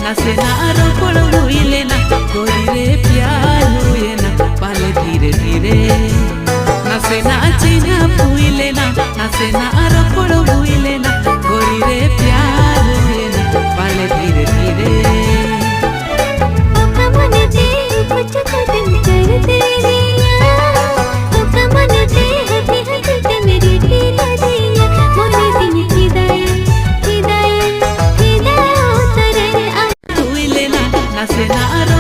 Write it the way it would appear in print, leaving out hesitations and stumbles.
नसे ना रोपड़ हुईले ना गोरी रे प्यार हुए ना पाले धीरे धीरे नसे ना चीना हुईले ना नसे ना रोपड़ हुईले ना गोरी रे प्यार हुए ना पाले धीरे धीरे नसे ना